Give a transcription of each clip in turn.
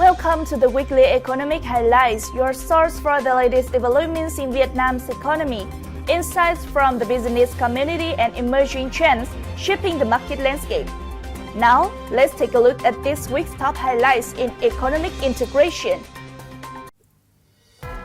Welcome to the weekly economic highlights, your source for the latest developments in Vietnam's economy, insights from the business community and emerging trends shaping the market landscape. Now, let's take a look at this week's top highlights in economic integration.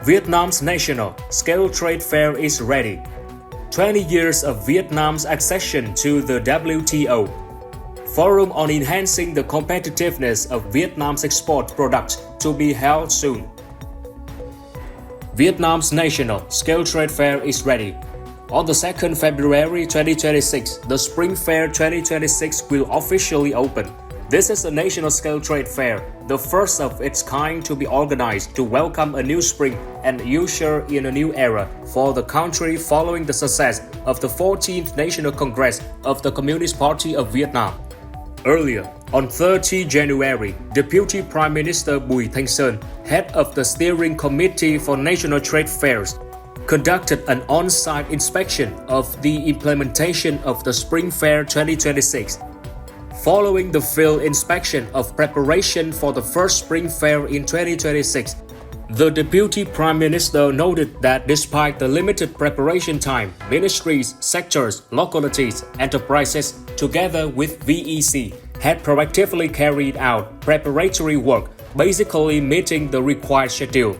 Vietnam's National Scale Trade Fair is ready. 20 years of Vietnam's accession to the WTO. Forum on enhancing the competitiveness of Vietnam's export products to be held soon. Vietnam's National Scale Trade Fair is ready. On the 2nd February 2026, the Spring Fair 2026 will officially open. This is a national scale trade fair, the first of its kind to be organized to welcome a new spring and usher in a new era for the country following the success of the 14th National Congress of the Communist Party of Vietnam. Earlier, on 30 January, Deputy Prime Minister Bùi Thanh Sơn, head of the Steering Committee for National Trade Fairs, conducted an on-site inspection of the implementation of the Spring Fair 2026. Following the field inspection of preparation for the first Spring Fair in 2026, the Deputy Prime Minister noted that despite the limited preparation time, ministries, sectors, localities, enterprises, together with VEC, had proactively carried out preparatory work, basically meeting the required schedule.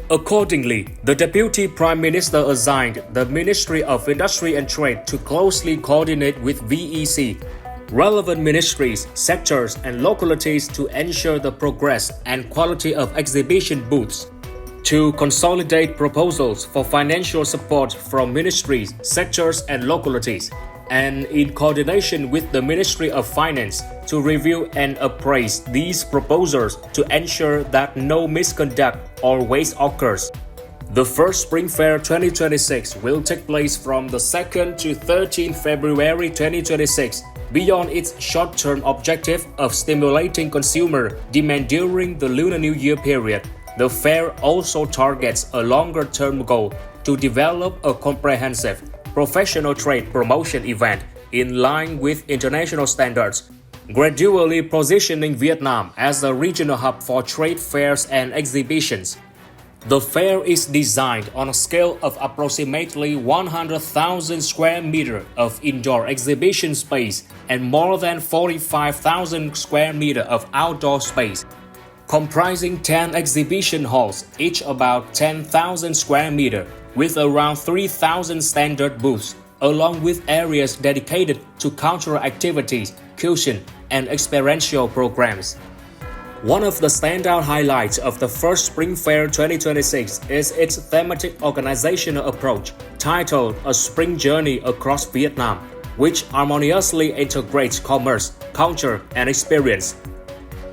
Accordingly, the Deputy Prime Minister assigned the Ministry of Industry and Trade to closely coordinate with VEC, relevant ministries, sectors, and localities to ensure the progress and quality of exhibition booths, to consolidate proposals for financial support from ministries, sectors, and localities, and in coordination with the Ministry of Finance to review and appraise these proposals to ensure that no misconduct or waste occurs. The first Spring Fair 2026 will take place from the 2nd to 13th February 2026. Beyond its short-term objective of stimulating consumer demand during the Lunar New Year period, the fair also targets a longer-term goal to develop a comprehensive, professional trade promotion event in line with international standards, gradually positioning Vietnam as a regional hub for trade fairs and exhibitions. The fair is designed on a scale of approximately 100,000 square meters of indoor exhibition space and more than 45,000 square meters of outdoor space, comprising 10 exhibition halls, each about 10,000 square meters, with around 3,000 standard booths, along with areas dedicated to cultural activities, cuisine, and experiential programs. One of the standout highlights of the first Spring Fair 2026 is its thematic organizational approach, titled A Spring Journey Across Vietnam, which harmoniously integrates commerce, culture, and experience.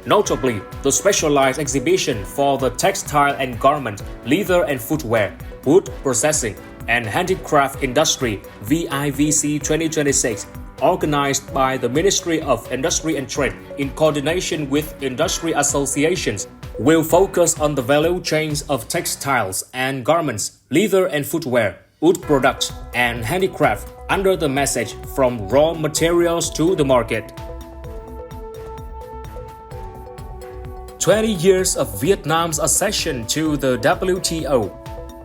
Notably, the specialized exhibition for the textile and garment, leather and footwear, wood processing, and handicraft industry VIVC 2026, organized by the Ministry of Industry and Trade in coordination with industry associations, will focus on the value chains of textiles and garments, leather and footwear, wood products, and handicraft under the message from raw materials to the market. 20 years of Vietnam's accession to the WTO.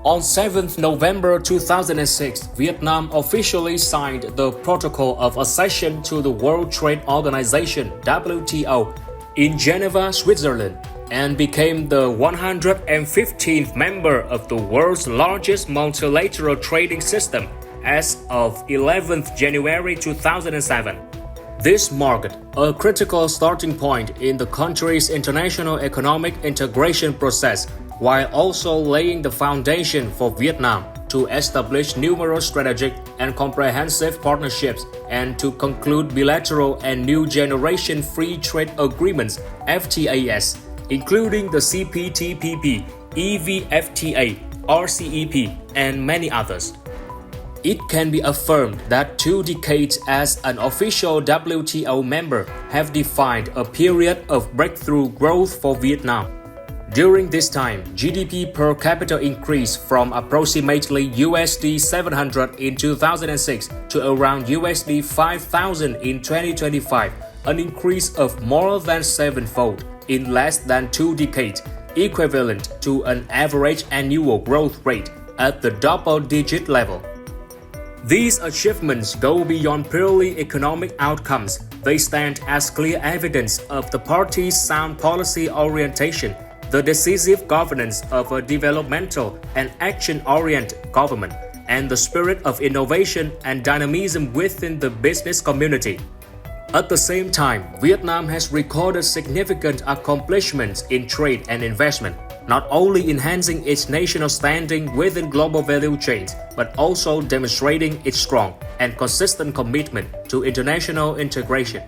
On 7th November 2006, Vietnam officially signed the Protocol of Accession to the World Trade Organization (WTO) in Geneva, Switzerland, and became the 115th member of the world's largest multilateral trading system as of 11th January 2007. This marked a critical starting point in the country's international economic integration process, while also laying the foundation for Vietnam to establish numerous strategic and comprehensive partnerships and to conclude bilateral and new generation free trade agreements (FTAs), including the CPTPP, EVFTA, RCEP, and many others. It can be affirmed that 2 decades as an official WTO member have defined a period of breakthrough growth for Vietnam. During this time, GDP per capita increased from approximately USD 700 in 2006 to around USD 5,000 in 2025, an increase of more than 7-fold. in less than 2 decades, equivalent to an average annual growth rate at the double-digit level. These achievements go beyond purely economic outcomes. They stand as clear evidence of the party's sound policy orientation, the decisive governance of a developmental and action-oriented government, and the spirit of innovation and dynamism within the business community. At the same time, Vietnam has recorded significant accomplishments in trade and investment, not only enhancing its national standing within global value chains, but also demonstrating its strong and consistent commitment to international integration.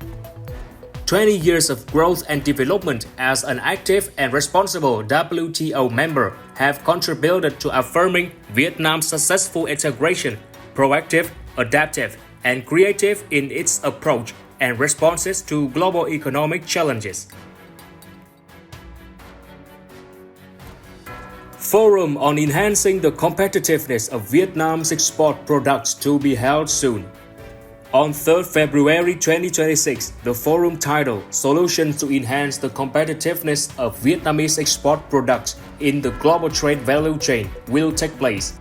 20 years of growth and development as an active and responsible WTO member have contributed to affirming Vietnam's successful integration, proactive, adaptive, and creative in its approach and responses to global economic challenges. Forum on Enhancing the Competitiveness of Vietnam's Export Products to be held soon. On 3rd February 2026, the forum titled Solutions to Enhance the Competitiveness of Vietnamese Export Products in the Global Trade Value Chain will take place.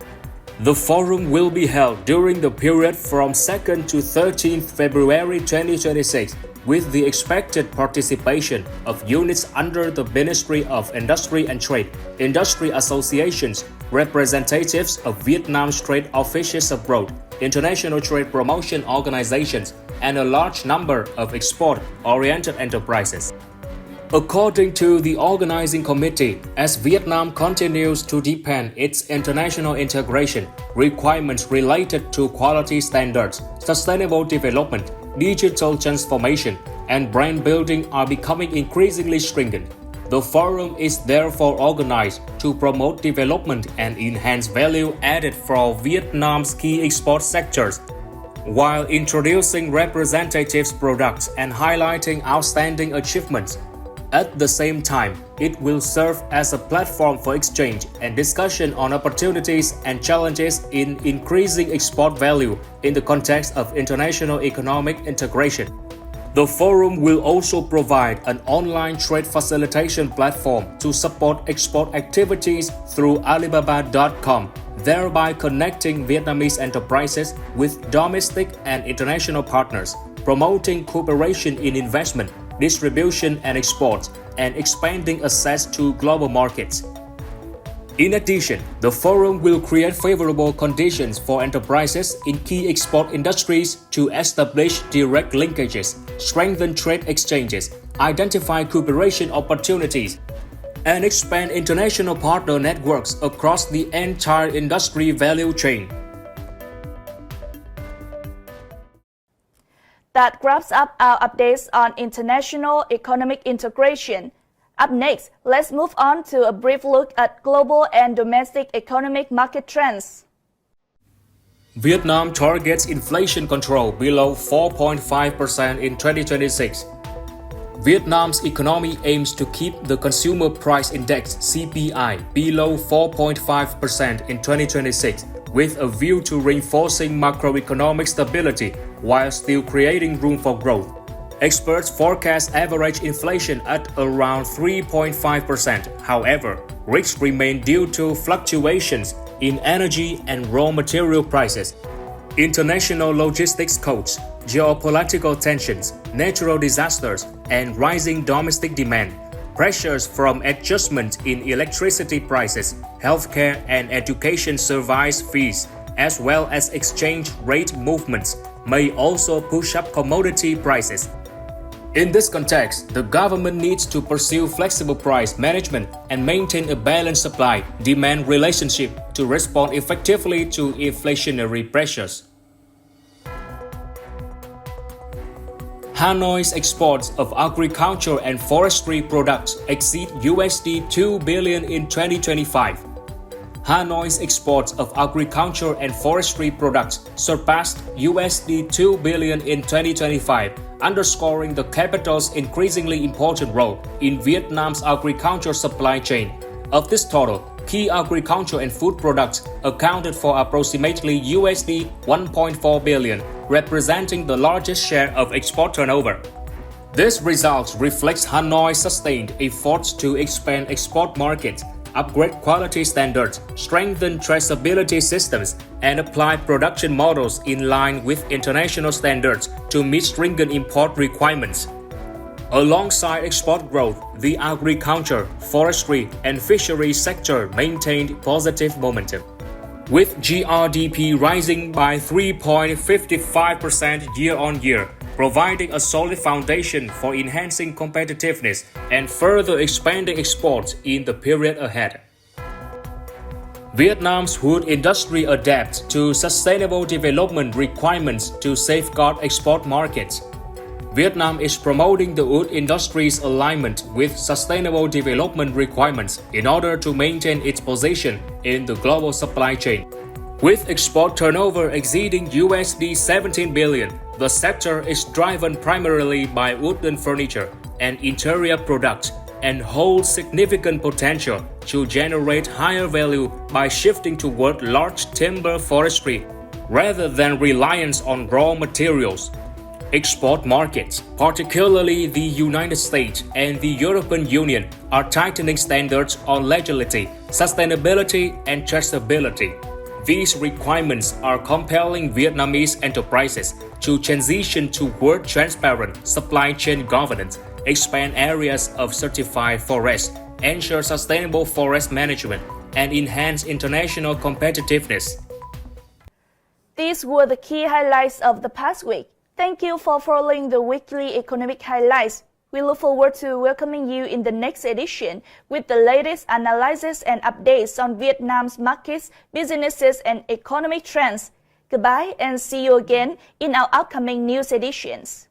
The forum will be held during the period from 2nd to 13th February 2026 with the expected participation of units under the Ministry of Industry and Trade, industry associations, representatives of Vietnam's trade offices abroad, international trade promotion organizations, and a large number of export-oriented enterprises. According to the organizing committee, as Vietnam continues to deepen its international integration, requirements related to quality standards, sustainable development, digital transformation, and brand building are becoming increasingly stringent. The forum is therefore organized to promote development and enhance value added for Vietnam's key export sectors, while introducing representatives' products and highlighting outstanding achievements. At the same time, it will serve as a platform for exchange and discussion on opportunities and challenges in increasing export value in the context of international economic integration. The forum will also provide an online trade facilitation platform to support export activities through Alibaba.com, thereby connecting Vietnamese enterprises with domestic and international partners, promoting cooperation in investment, distribution and exports, and expanding access to global markets. In addition, the forum will create favorable conditions for enterprises in key export industries to establish direct linkages, strengthen trade exchanges, identify cooperation opportunities, and expand international partner networks across the entire industry value chain. That wraps up our updates on international economic integration. Up next, let's move on to a brief look at global and domestic economic market trends. Vietnam targets inflation control below 4.5% in 2026. Vietnam's economy aims to keep the Consumer Price Index (CPI) below 4.5% in 2026, with a view to reinforcing macroeconomic stability while still creating room for growth. Experts forecast average inflation at around 3.5%. However, risks remain due to fluctuations in energy and raw material prices, international logistics costs, geopolitical tensions, natural disasters, and rising domestic demand. Pressures from adjustments in electricity prices, healthcare and education service fees, as well as exchange rate movements, may also push up commodity prices. In this context, the government needs to pursue flexible price management and maintain a balanced supply-demand relationship to respond effectively to inflationary pressures. Hanoi's exports of agriculture and forestry products exceed $2 billion in 2025. Hanoi's exports of agriculture and forestry products surpassed $2 billion in 2025, underscoring the capital's increasingly important role in Vietnam's agriculture supply chain. Of this total, key agriculture and food products accounted for approximately $1.4 billion, representing the largest share of export turnover. This result reflects Hanoi's sustained efforts to expand export markets, upgrade quality standards, strengthen traceability systems, and apply production models in line with international standards to meet stringent import requirements. Alongside export growth, the agriculture, forestry, and fisheries sector maintained positive momentum, with GRDP rising by 3.55% year-on-year, providing a solid foundation for enhancing competitiveness and further expanding exports in the period ahead. Vietnam's wood industry adapts to sustainable development requirements to safeguard export markets. Vietnam is promoting the wood industry's alignment with sustainable development requirements in order to maintain its position in the global supply chain. With export turnover exceeding USD 17 billion, the sector is driven primarily by wooden furniture and interior products and holds significant potential to generate higher value by shifting toward large timber forestry rather than reliance on raw materials. Export markets, particularly the United States and the European Union, are tightening standards on legality, sustainability, and traceability. These requirements are compelling Vietnamese enterprises to transition toward transparent supply chain governance, expand areas of certified forests, ensure sustainable forest management, and enhance international competitiveness. These were the key highlights of the past week. Thank you for following the weekly economic highlights. We look forward to welcoming you in the next edition with the latest analysis and updates on Vietnam's markets, businesses, and economic trends. Goodbye and see you again in our upcoming news editions.